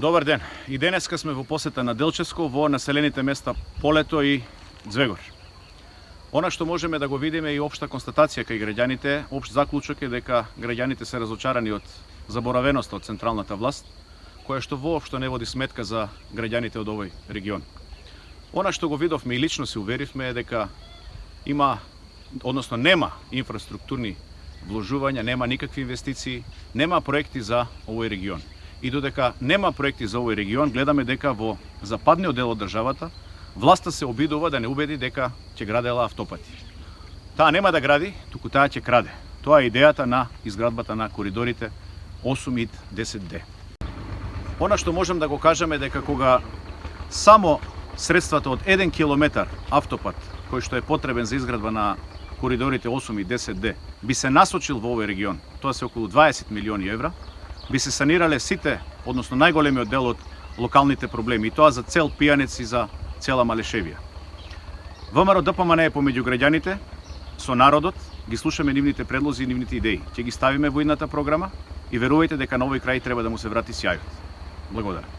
Добар ден. И денеска сме во посета на Делчевско, во населените места Полето и Звегор. Она што можеме да го видиме и општа констатација кај граѓаните, општ заклучок е дека граѓаните се разочарани од заборавеноста од централната власт, која што воопшто не води сметка за граѓаните од овој регион. Она што го видовме и лично се уверивме е дека нема инфраструктурни вложувања, нема никакви инвестиции, нема проекти за овој регион. И додека нема проекти за овој регион, гледаме дека во западниот дел од државата власта се обидува да не убеди дека ќе градела автопати. Таа нема да гради, туку таа ќе краде. Тоа е идејата на изградбата на коридорите 8 и 10D. Она што можем да го кажеме дека кога само средствата од 1 километар автопат, кој што е потребен за изградба на коридорите 8 и 10D, би се насочил во овој регион, тоа се околу 20 милиони евра, би се санирале сите, односно најголемиот дел од локалните проблеми, и тоа за цел Пијанец и за цела Малешевија. ВМРО ДПМН е помеѓу граѓаните, со народот, ги слушаме нивните предлози и нивните идеи. Ќе ги ставиме во идната програма и верувајте дека на овој крај треба да му се врати сјајот. Благодарам.